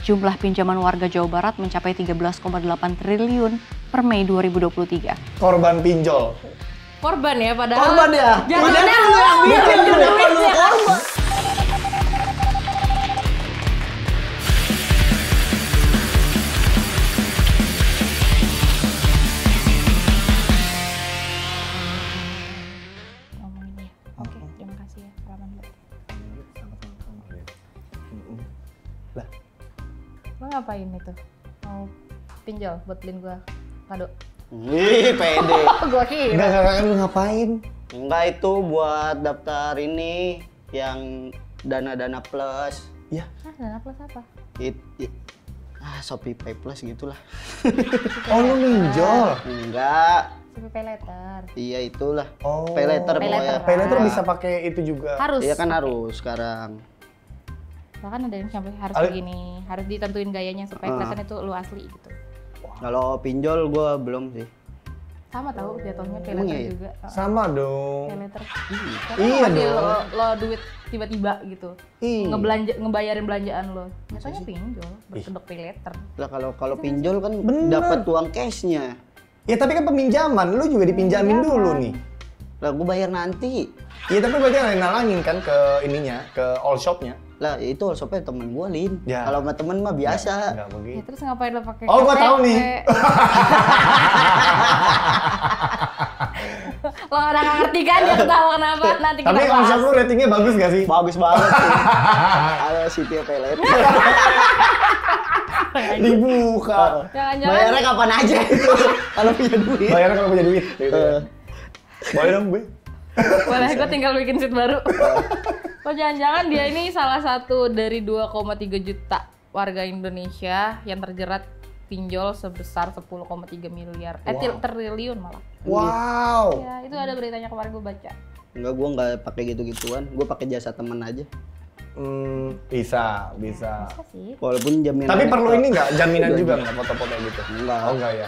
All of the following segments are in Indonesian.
Jumlah pinjaman warga Jawa Barat mencapai 13,8 triliun per Mei 2023. Korban pinjol. Korban ya padahal. Korban ya? Jatuhnya lu yang bikin duitnya. Korban. Ngomongin ya. Oke, terima kasih ya Rahman. Lah, Lo ngapain itu? Mau pinjol buat beliin gua kado? Ih, pede. Gua kira. enggak lu ngapain? Enggak, itu buat daftar ini yang dana-dana plus. Ya, Dana plus apa? Shopee Pay Plus gitulah. oh lu minjol. Enggak. CPP letter. Iya itulah. Oh. Pay letter Pay pokoknya. letter. Pay letter bisa pakai itu juga. Harus. Iya kan harus sekarang. Bahkan ada yang sampai harus Al- begini, harus ditentuin gayanya supaya kelihatan itu lu asli gitu. Kalau pinjol gua belum sih. Sama tahu jatuhnya pay Emang letter iya? juga. Sama dong. Pay letter. Iya Ngasih dong. lo duit tiba-tiba gitu. Iya. Ngebayarin belanjaan lo. Biasanya pinjol, berkedok pay letter. Lah kalau pinjol kan Bener. dapat uang cashnya. Ya tapi kan peminjaman, lu juga dipinjamin dulu nih. Lah gua bayar nanti. Iya tapi berarti nalangin kan ke ininya, ke all shopnya. Lah itu shopnya temen gua, Lin. Ya. Kalau sama temen mah biasa. Enggak Ya begitu. terus ngapain lo pakai Oh, gua KTP? tahu nih. Lo udah nggak ngerti kan dia ketawa kenapa? Nanti kita Tapi all shop bahas. lu ratingnya bagus gak sih? Bagus banget sih. Ada City Pay Letter. Dibuka. Jangan-jangan Bayarnya kapan aja itu. Kalau punya duit. Bayarnya kalau punya duit. Gitu ya. Eh. Boleh dong gue. boleh gue tinggal bikin sheet baru. Oh jangan-jangan dia ini salah satu dari 2,3 juta warga Indonesia yang terjerat pinjol sebesar 10,3 miliar. Wow. Triliun malah. Wow. Ya, itu ada beritanya kemarin gue baca. Enggak, gua nggak pakai gitu-gituan. Gua pakai jasa teman aja. Bisa. Masa sih? Walaupun jaminan. Tapi perlu ini nggak jaminan juga nggak foto-foto gitu? Enggak. Oh enggak ya.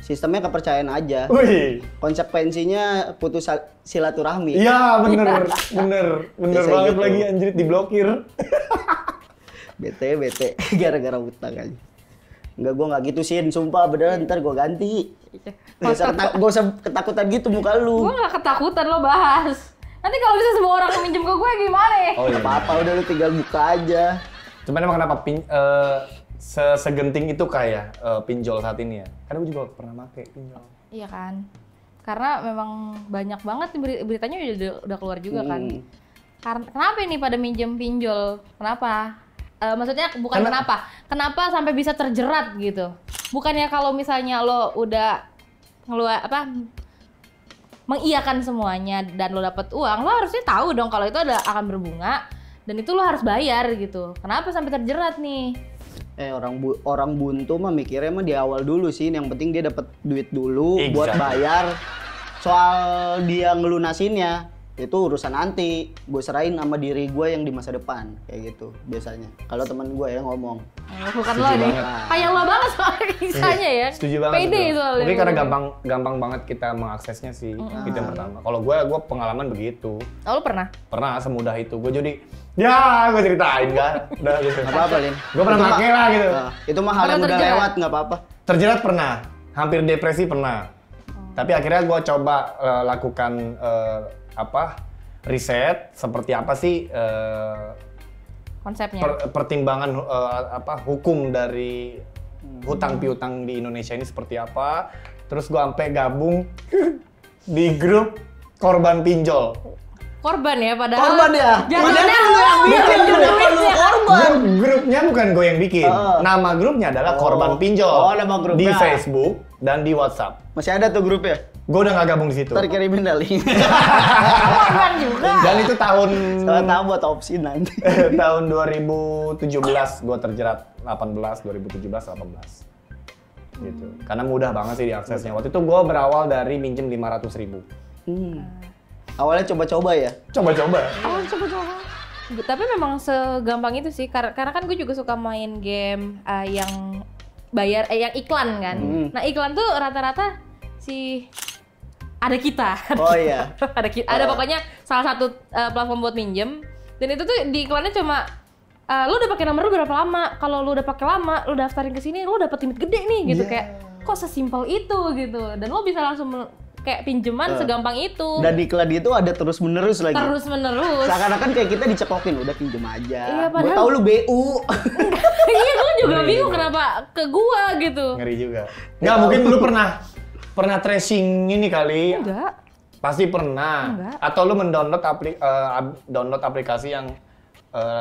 Sistemnya kepercayaan aja. Wih. Konsekuensinya putus silaturahmi. Iya bener Biasa banget gitu. lagi anjir diblokir. Bete gara-gara utang aja. Enggak, gua nggak gitu sih, sumpah beneran ntar gua ganti. Gak usah ketakutan gitu muka lu. Gue gak ketakutan lo bahas. Nanti kalau bisa semua orang minjem ke gue gimana ya? Oh iya. Gak apa-apa, udah lu tinggal buka aja. Cuman emang kenapa segenting itu kayak pinjol saat ini ya? Karena gue juga pernah pakai pinjol. Iya kan? Karena memang banyak banget nih beritanya udah keluar juga kan. Karena kenapa ini pada minjem pinjol? Kenapa? Maksudnya bukan kenapa sampai bisa terjerat gitu. Bukannya kalau misalnya lo udah mengiyakan semuanya dan lo dapet uang, lo harusnya tahu dong kalau itu akan berbunga dan itu lo harus bayar gitu. Kenapa sampai terjerat nih? Orang buntu mah mikirnya mah di awal dulu sih, yang penting dia dapat duit dulu buat Exactly. bayar. Soal dia ngelunasinnya itu urusan nanti, gue serahin sama diri gue yang di masa depan kayak gitu biasanya. Kalau teman gue yang ngomong. Bukan Setuju lo nih. banget. Kayak lo banget soal kisahnya ya. Setuju banget. Pede itu. soalnya. Mungkin karena gampang banget kita mengaksesnya sih. Itu yang pertama. Kalau gue pengalaman begitu. Oh, lo pernah? Pernah semudah itu. Gue jadi ya gue ceritain kan. Udah gitu. Gak apa-apa, Lin. Gue pernah Itu pakai lah gitu. Itu mah hal Pernah yang udah terjerat? lewat, nggak apa-apa. Terjerat pernah. Hampir depresi pernah. Tapi akhirnya gue coba lakukan riset seperti apa sih Konsepnya. pertimbangan hukum dari hutang piutang di Indonesia ini seperti apa. Terus gue sampai gabung di grup korban pinjol. Korban ya padahal. Korban ya? Jatuhnya lu yang bikin duitnya. Grupnya bukan gue yang bikin. Nama grupnya adalah korban pinjol. Oh, nama grupnya. Di Facebook dan di WhatsApp. Masih ada tuh grupnya? Gue udah nggak gabung di situ. Ntar kirimin dah link. Korban juga. Dan itu tahun Salah tahu buat opsi nanti. tahun 2017 gue terjerat 2017 18 gitu. Karena mudah banget sih diaksesnya. Waktu itu gue berawal dari minjem 500.000. Awalnya coba-coba ya? Coba-coba. Oh, coba-coba. Tapi memang segampang itu sih, karena kan gue juga suka main game yang bayar, yang iklan kan. Nah iklan tuh rata-rata ada kita. Oh iya. ada pokoknya salah satu platform buat minjem. Dan itu tuh di iklannya cuma lu udah pakai nomor lu berapa lama? Kalau lu udah pakai lama, lu daftarin ke sini, lu dapat limit gede nih gitu. Kayak kok sesimpel itu gitu. Dan lu bisa langsung kayak pinjaman segampang itu. Dan iklan itu ada terus menerus lagi. Terus menerus. Seakan-akan kayak kita dicekokin, udah pinjem aja. Iya, Gua padahal- tahu lu BU. Iya, gue juga bingung kenapa ke gua gitu. Ngeri juga. Nggak, mungkin lu pernah tracing ini kali. Enggak. Pasti pernah. Enggak. Atau lu mendownload download aplikasi yang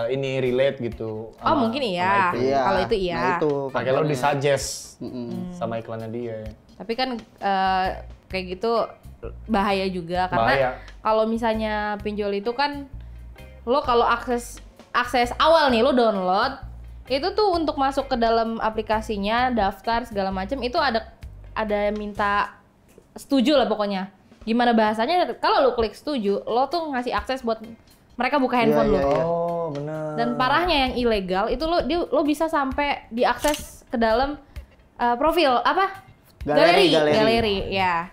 ini relate gitu. Oh, mungkin iya. sama itu. Iya. Kalau itu iya. Nah, itu. Pakai lo faktornya. disuggest sama iklannya dia. Tapi kan kayak gitu bahaya juga karena Bahaya. kalau misalnya pinjol itu kan lo kalau akses awal nih lo download itu tuh untuk masuk ke dalam aplikasinya, daftar segala macam itu ada minta setuju lah pokoknya. Gimana bahasanya? Kalau lo klik setuju, lo tuh ngasih akses buat mereka buka handphone Iya, lo. iya. Oh, benar. Dan parahnya yang ilegal itu lo bisa sampai diakses ke dalam profil apa? Galeri, ya.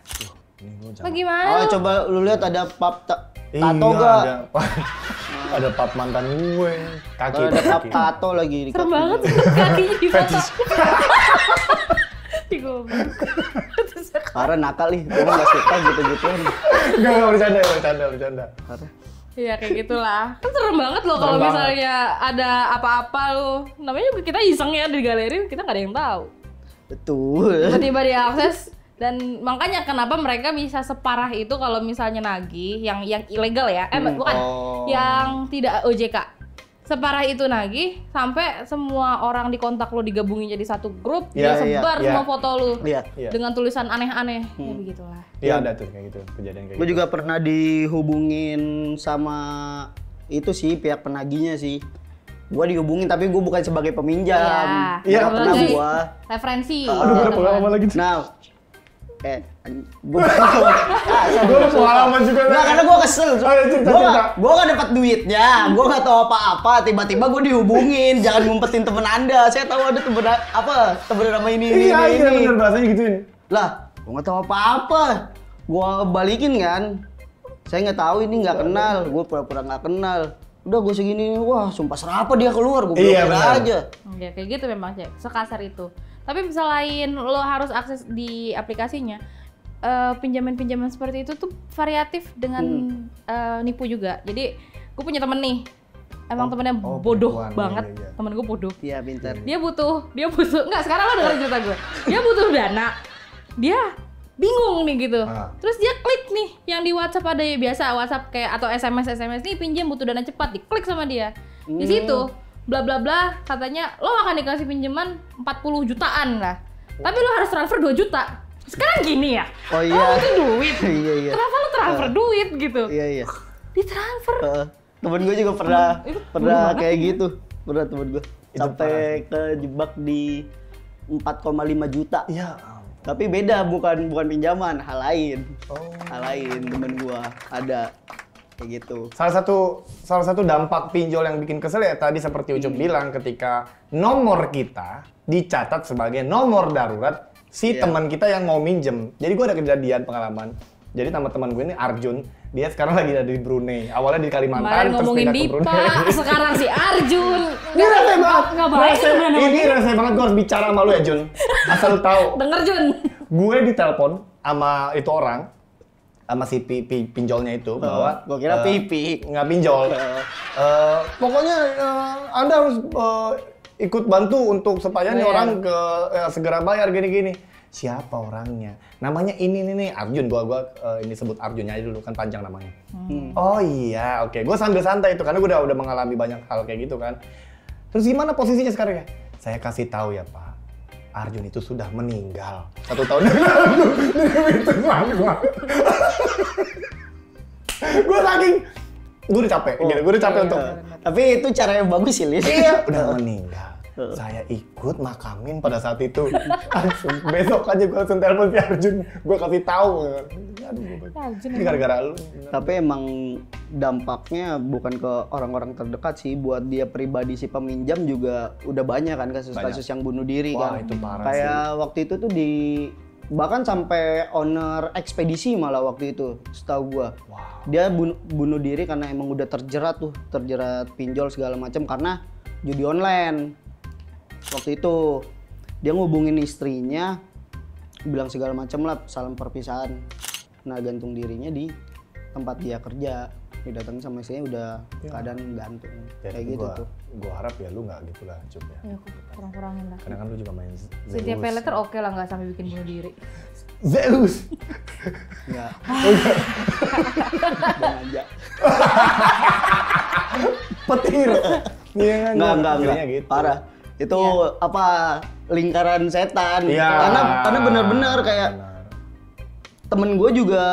Ini gua Lo jangan- gimana? Oh, lu? coba lu lihat ada tato Iya, gak? ada pap mantan gue. Kaki. Kalau ada kaki. tato lagi di Serem kaki. banget sih kakinya di foto. Digoblok. Parah nakal nih, gue nggak suka gitu-gituan. Enggak bercanda. Parah. Iya kayak gitulah. Kan serem banget loh kalau Serem banget. misalnya ada apa-apa lo. Namanya juga kita iseng ya di galeri, kita nggak ada yang tahu. Betul. Tiba-tiba diakses dan makanya kenapa mereka bisa separah itu kalau misalnya nagih yang ilegal ya. Bukan. Oh. Yang tidak OJK. Separah itu nagih sampai semua orang di kontak lo digabungin jadi satu grup, dia Iya, sebar iya. semua foto lo Iya. Iya. dengan tulisan aneh-aneh. Ya begitulah. Iya, ada tuh kayak gitu, kejadian kayak Gue gitu. juga pernah dihubungin sama itu sih pihak penagihnya sih. Gue dihubungin tapi gue bukan sebagai peminjam. Iya, Nggak pernah sebagai gua. referensi. Aduh, gue ada pengalaman lagi. Nah, gue Gue ada pengalaman juga. Nggak, karena gue kesel. Ayo, cerita. Gue gak dapat duitnya, gue gak tahu apa-apa. Tiba-tiba gue dihubungin, jangan ngumpetin temen anda. Saya tahu ada temen nama ini. Iya, bener bahasanya gituin. Lah, gue gak tahu apa-apa. Gue balikin kan. Saya nggak tahu ini nggak kenal. Gue pura-pura nggak kenal. Udah gue segini, wah sumpah serapa dia keluar. Gue Iya, blokir benar. aja. Ya kayak gitu memang Cek, sekasar itu. Tapi selain lo harus akses di aplikasinya, pinjaman-pinjaman seperti itu tuh variatif dengan nipu juga. Jadi gue punya temen nih, emang temennya bodoh penipuan, banget. iya. Temen gue bodoh. Iya pintar. Dia butuh, enggak sekarang lo dengerin cerita gue. Dia butuh dana, dia bingung nih gitu. Terus dia klik nih yang di WhatsApp ada ya biasa WhatsApp kayak atau SMS nih pinjam butuh dana cepat, diklik sama dia. Di situ bla bla bla katanya lo akan dikasih pinjaman 40 jutaan lah. Tapi lo harus transfer 2 juta. Sekarang gini ya. Oh iya. Oh, itu duit. Iya iya. Kenapa lo transfer duit gitu? Iya iya. Ditransfer. Temen gue juga pernah Itu pernah bodoh kayak gitu. Pernah temen gue Itu sampai kejebak di 4,5 juta. Iya. Tapi beda, bukan pinjaman, hal lain. Oh. Hal lain temen gua ada kayak gitu. Salah satu dampak pinjol yang bikin kesel ya tadi seperti Ucup bilang ketika nomor kita dicatat sebagai nomor darurat si Iya. teman kita yang mau minjem. Jadi gue ada kejadian pengalaman. Jadi nama teman gue ini Arjun, dia sekarang lagi ada di Brunei. Awalnya di Kalimantan, Kemarin terus ngomongin pindah ke Dipa, Brunei. sekarang si Arjun. Ini rese banget. Nggak baik sebenarnya. Ini rese banget, gue harus bicara sama lu ya Jun. Asal lu tahu. Denger Jun. Gue ditelepon sama itu orang, sama si pinjolnya itu bahwa Gua kira pipi. nggak pinjol. Pokoknya Anda harus ikut bantu untuk supaya nih Bayar. orang segera bayar gini-gini. Siapa orangnya? Namanya ini nih Arjun. Gua ini sebut Arjunnya aja dulu kan panjang namanya. Oh iya, oke. Gue sambil santai itu karena gue udah mengalami banyak hal kayak gitu kan. Terus gimana posisinya sekarang ya? Saya kasih tahu ya Pak. Arjun itu sudah meninggal 1 tahun yang lalu. Itu gue saking gue udah capek, gue udah capek untuk Tapi itu cara yang bagus sih, Lis. iya udah meninggal. Saya ikut makamin pada saat itu. Langsung besok aja gue langsung telepon si Arjun, gue kasih tahu. Aduh, ini gara-gara lu. Tapi emang dampaknya bukan ke orang-orang terdekat sih, buat dia pribadi si peminjam juga udah banyak kan kasus-kasus yang bunuh diri. Wah, kan. itu parah Kayak waktu itu tuh bahkan sampai owner ekspedisi malah waktu itu, setahu gua. Dia bunuh diri karena emang udah terjerat pinjol segala macam karena judi online. Waktu itu dia ngubungin istrinya, bilang segala macam lah, salam perpisahan. Nah gantung dirinya di tempat dia kerja, didatengin sama istrinya udah keadaan gantung. Ya, Kayak gitu tuh. Gua harap ya lu nggak gitu lah, Cup ya. Ya kurang-kurangin lah. Karena kan lu juga main Cynthia Zeus. Peleter oke lah nggak sampai bikin bunuh diri. Zeus. Enggak. Bang aja. Petir. Iya kan? Enggak. Akhirnya gitu. Parah. Itu apa lingkaran setan. Iya. Karena benar-benar kayak Benar. temen gue juga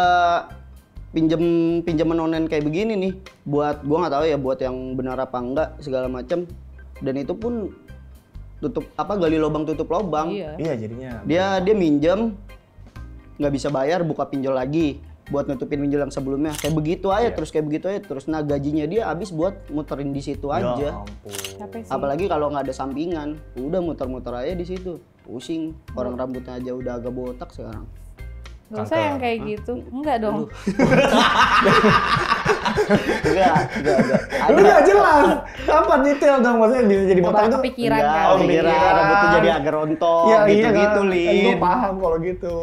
pinjaman online kayak begini nih. Buat gue nggak tahu ya buat yang benar apa enggak segala macam. Dan itu pun gali lubang tutup lubang. Iya. Iya jadinya. Dia minjem nggak bisa bayar, buka pinjol lagi buat nutupin pinjol yang sebelumnya. Kayak begitu aja terus kayak begitu aja terus. Nah gajinya dia habis buat muterin di situ Ya aja. ampun. Capek sih. Apalagi kalau nggak ada sampingan, udah muter-muter aja di situ. Pusing. Orang rambutnya aja udah agak botak sekarang. Gak usah yang kayak gitu. Enggak dong. Enggak. Lu nggak jelas. Apa detail dong maksudnya bisa jadi botak Coba itu? kepikiran Enggak, kan. kepikiran rambutnya jadi agak rontok Iya gitu-gitu, kan. Lin. Gue paham kalau gitu.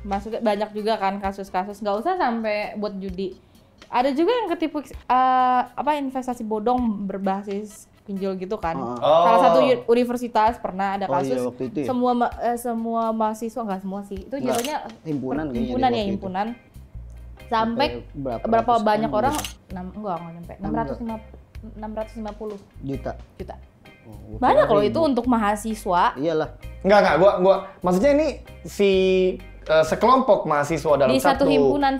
Maksudnya banyak juga kan kasus-kasus. Nggak usah sampai buat judi. Ada juga yang ketipu investasi bodong berbasis pinjol gitu kan. Oh. Salah satu universitas pernah ada Oh iya, kasus. waktu itu ya? Semua mahasiswa nggak semua sih. Itu jatuhnya himpunan kayaknya himpunan di ya waktu itu. himpunan. Sampai Berapa berapa ratus banyak M orang? gitu. Enggak nyampe. 650 Juta. juta. Oh, gua Banyak kira loh ribu. itu untuk mahasiswa. Iyalah. Enggak, gua maksudnya ini si sekelompok mahasiswa dalam Di satu himpunan,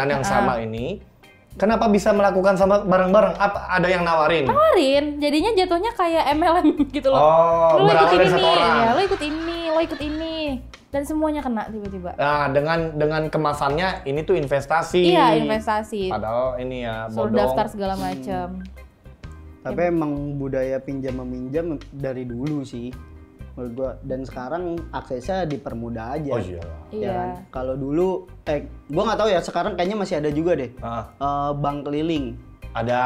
yang sama ini kenapa bisa melakukan sama bareng-bareng? Apa ada yang nawarin? Nawarin, jadinya jatuhnya kayak MLM gitu loh. Oh, Lo ikut berawal dari ini satu nih, orang. ya, lo ikut ini, dan semuanya kena tiba-tiba. Nah, dengan kemasannya ini tuh investasi. Iya, investasi. Padahal ini ya Suruh bodong. daftar segala macam. Tapi emang budaya pinjam meminjam dari dulu sih menurut gua, dan sekarang aksesnya dipermudah aja. Oh iya. Iya. kan? Kalau dulu gua nggak tahu ya, sekarang kayaknya masih ada juga deh. Bank keliling. Ada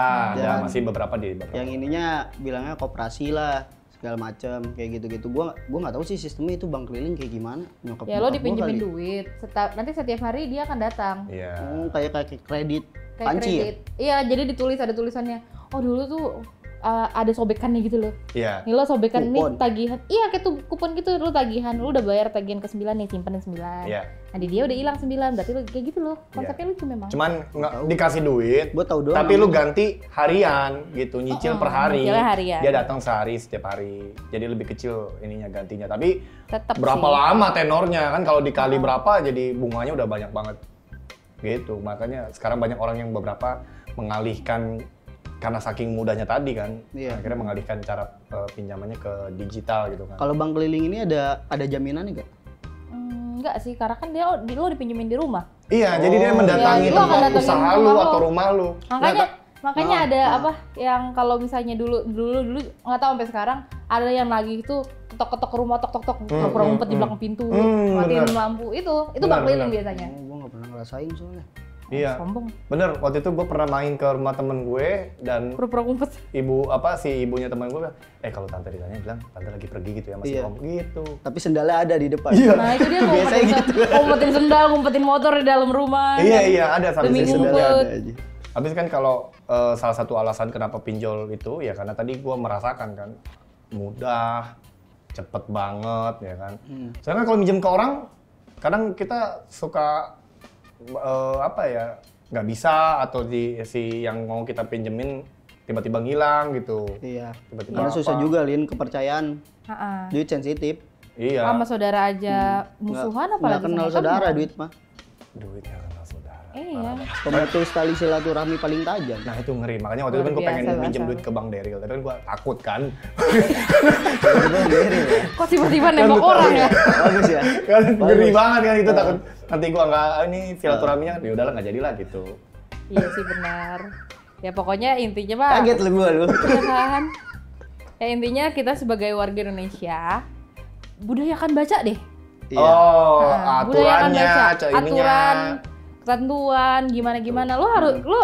masih beberapa di beberapa. Yang ininya bilangnya koperasi lah, segala macam kayak gitu-gitu. Gua nggak tahu sih sistemnya itu bank keliling kayak gimana. Ya lo dipinjemin duit, nanti setiap hari dia akan datang. Iya. Kayak kredit. Kayak Panci kredit. Iya, jadi ada tulisannya. Oh dulu tuh ada sobekannya gitu loh. Iya. Nih lo sobekan Kupon. nih tagihan. Iya kayak tuh kupon gitu, lo tagihan. Lo udah bayar tagihan ke-9 nih, simpanin 9. Iya. Nah di dia udah hilang 9, berarti lo kayak gitu loh. Konsepnya lucu memang. Cuman nggak dikasih duit, Gua tahu doang. tapi lu ganti harian gitu, nyicil per hari. nyicilnya harian. Dia datang sehari setiap hari. Jadi lebih kecil ininya gantinya. Tapi Tetep berapa sih. lama tenornya kan kalau dikali berapa jadi bunganya udah banyak banget. Gitu. Makanya sekarang banyak orang yang beberapa mengalihkan karena saking mudahnya tadi kan. Iya. Akhirnya mengalihkan cara pinjamannya ke digital gitu kan. Kalau bank keliling ini ada jaminan nggak? Enggak sih, karena kan lo dipinjemin di rumah. Iya, jadi dia mendatangi Ya, lu akan tempat datangin usaha rumah lu lo. atau rumah lu. Makanya ada apa yang kalau misalnya dulu nggak tahu sampai sekarang ada yang lagi itu ketok-ketok ke rumah, tok pura-pura ngumpet di belakang pintu, matiin bener. lampu. Itu Bener, bank keliling bener. biasanya. Gue nggak pernah ngerasain soalnya. Iya. Sombong. Bener, waktu itu gue pernah main ke rumah temen gue dan Pura-pura ngumpet. ibunya temen gue bilang, kalau tante ditanya bilang tante lagi pergi gitu ya masih Iya. om gitu. Tapi sendalnya ada di depan. Iya. Nah itu dia Biasanya ngumpetin sendal, ngumpetin motor di dalam rumah. Iya ada sampai Demi sini ngumpet. ada. aja. Habis kan kalau salah satu alasan kenapa pinjol itu ya karena tadi gue merasakan kan mudah, cepet banget ya kan. Soalnya kalau minjem ke orang kadang kita suka nggak bisa atau si yang mau kita pinjemin tiba-tiba ngilang gitu. Iya. Tiba-tiba Karena susah apa. juga Lin, kepercayaan. Ha-ha. Duit sensitif. Iya. Sama saudara aja musuhan apalagi Nggak kenal sama saudara teman. duit mah. Duit yang kenal saudara. Iya. Pemutus tali silaturahmi paling tajam. Nah itu ngeri, makanya waktu itu kan gue Luar pengen biasa, minjem bahasa duit ke Bang Deril, tapi kan gue takut kan. Kok tiba-tiba nembak orang ya? Bagus ya. Kan ngeri banget kan itu takut nanti gue nggak ini silaturahminya ya udahlah nggak jadilah gitu. Iya sih benar. Ya pokoknya intinya mah Kaget lu gua lu. ya kan. Ya intinya kita sebagai warga Indonesia budayakan baca deh. Iya. Oh, Nah, budayakan aturannya, baca. ininya. Aturan, ketentuan, gimana. Lo harus lo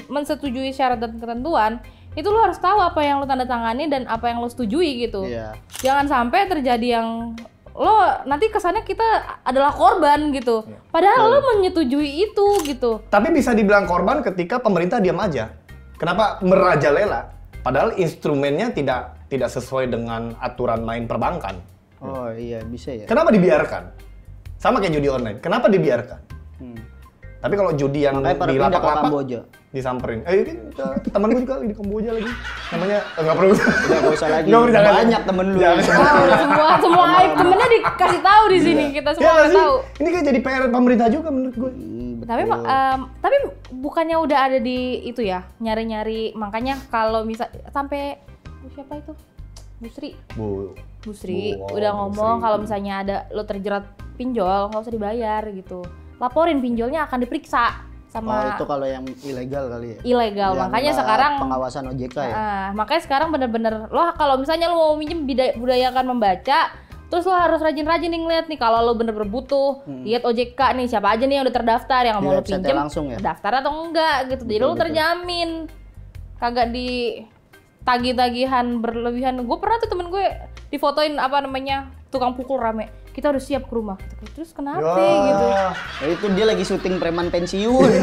mensetujui syarat dan ketentuan itu lo harus tahu apa yang lo tanda tangani dan apa yang lo setujui gitu. Iya. Jangan sampai terjadi yang lo nanti kesannya kita adalah korban gitu. Padahal lo menyetujui itu gitu. Tapi bisa dibilang korban ketika pemerintah diam aja. Kenapa merajalela? Padahal instrumennya tidak sesuai dengan aturan main perbankan. Oh iya bisa ya. Kenapa dibiarkan? Sama kayak judi online. Kenapa dibiarkan? Tapi kalau judi yang Makanya pada di pindah ke lapak-lapak Kamboja. disamperin. Temen gue juga di Kamboja lagi. Namanya nggak perlu. Udah nggak usah lagi. Nggak perlu, jangan. Banyak temen lu. Jangan. Semua aib temennya dikasih tahu di sini. Kita Ya semua nggak nggak sih? tahu. Ini kan jadi PR pemerintah juga menurut gue. Tapi bukannya udah ada di itu ya, nyari-nyari. Makanya kalau misal sampai siapa itu? Busri udah ngomong kalau misalnya ada lo terjerat pinjol nggak usah dibayar gitu. Laporin pinjolnya akan diperiksa sama itu kalau yang ilegal kali ya. ilegal. Yang Makanya nggak sekarang pengawasan OJK ya. makanya sekarang bener-bener lo kalau misalnya lo mau minjem budayakan membaca. Terus lo harus rajin-rajin nih ngeliat nih kalau lo bener-bener butuh, lihat OJK nih siapa aja nih yang udah terdaftar yang Di mau lo website-nya pinjem, langsung ya? daftar atau enggak gitu. Jadi lo terjamin, kagak di tagih-tagihan berlebihan. Gue pernah tuh temen gue difotoin apa namanya tukang pukul rame. Kita harus siap ke rumah. Terus kenapa gitu? Nah, itu dia lagi syuting preman pensiun.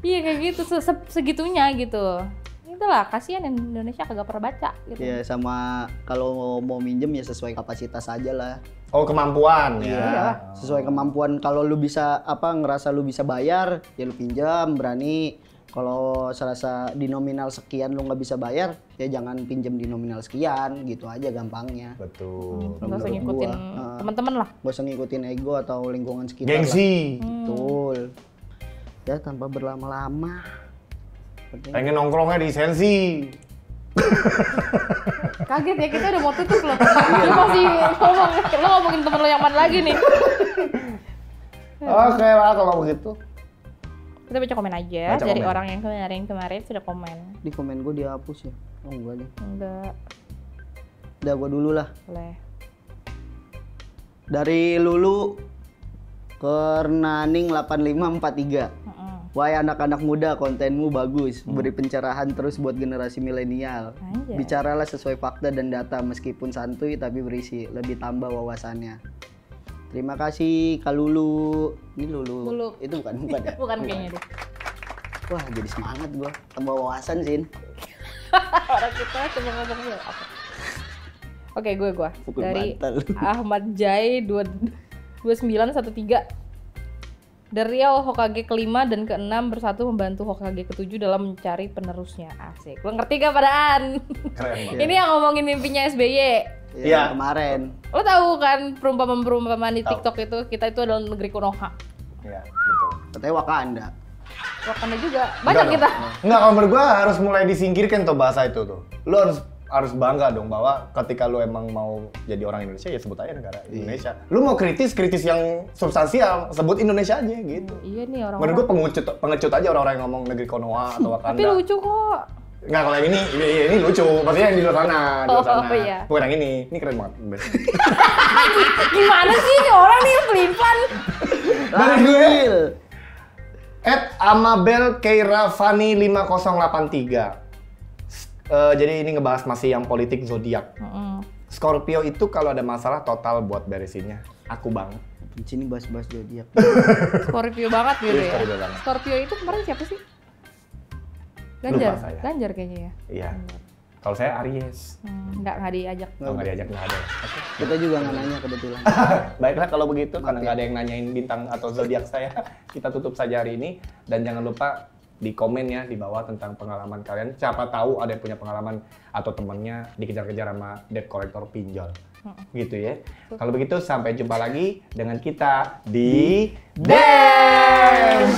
Iya kayak gitu segitunya gitu. Itulah kasihan yang Indonesia kagak pernah baca gitu. Ya sama kalau mau minjem ya sesuai kapasitas aja lah. Oh kemampuan ya. Iya. Sesuai kemampuan. Kalau lu bisa ngerasa lu bisa bayar, ya lu pinjam berani. Kalau serasa di nominal sekian lu nggak bisa bayar, ya jangan pinjam di nominal sekian, gitu aja gampangnya. Betul. Nggak usah ngikutin teman-teman lah. Gak usah ngikutin ego atau lingkungan sekitar. Gengsi. Lah. Betul. Ya tanpa berlama-lama. Pengen nongkrongnya di Sensi. Kaget ya kita udah mau tutup loh. Lu masih ngomongin temen lo yang mana lagi nih? Oke lah kalau begitu. Kita baca komen aja Baca dari komen. orang yang kemarin sudah komen. Di komen gue dihapus ya. Oh enggak deh. Enggak, Udah gue dulu lah. boleh. Dari Lulu Kernaning 8543. Wahai anak-anak muda, kontenmu bagus, beri pencerahan terus buat generasi milenial. Anjay. Bicaralah sesuai fakta dan data, meskipun santuy tapi berisi, lebih tambah wawasannya. Terima kasih Kak Lulu. Ini Lulu. Itu bukan ya? Bukan kayaknya deh. Wah, jadi semangat gua. Tambah wawasan, Sin. Orang kita cuma ngomongnya apa? Oke, gue Pukul dari bantal. Ahmad Jai 2913. Dari Riau, Hokage kelima dan keenam bersatu membantu Hokage ketujuh dalam mencari penerusnya. Asik. Lo ngerti gak padaan? Keren banget. Ini yang ngomongin mimpinya SBY. Iya. Kemarin. Lo tahu kan perumpamaan di Tahu. TikTok itu kita itu adalah negeri Konoha. Iya, betul. Katanya Wakanda. Wakanda juga. Banyak Enggak kita. dong. Enggak, kalau menurut gua harus mulai disingkirkan tuh bahasa itu tuh. Lu harus bangga dong bahwa ketika lu emang mau jadi orang Indonesia ya sebut aja negara Indonesia. Lu mau kritis yang substansial, sebut Indonesia aja gitu. Iya nih Menurut orang-orang. gua pengecut aja orang-orang yang ngomong negeri Konoha atau Wakanda. Tapi lucu kok. Enggak, kalau yang ini lucu. Maksudnya yang di luar sana, di luar sana. Oh, iya. Bukan yang ini keren banget. Gimana sih ini orang nih pelin-pelan? Dari gue, Ambil. @Amabel Keiravani 5083. Jadi ini ngebahas masih yang politik zodiak. Scorpio itu kalau ada masalah total buat beresinnya. Aku banget. Di sini bahas-bahas zodiak. Scorpio banget gitu ya. Scorpio banget. Scorpio itu kemarin siapa sih? Ganjar. Lupa saya. Ganjar kayaknya ya. Iya. Kalau saya Aries. Nggak diajak. Nggak diajak, nggak ada. Oke. Kita juga nggak nanya kebetulan. Baiklah kalau begitu, karena nggak ada yang nanyain bintang atau zodiak saya, kita tutup saja hari ini. Dan jangan lupa di komen ya di bawah tentang pengalaman kalian. Siapa tahu ada yang punya pengalaman atau temennya dikejar-kejar sama debt collector pinjol. Gitu ya. Kalau begitu sampai jumpa lagi dengan kita di Dance.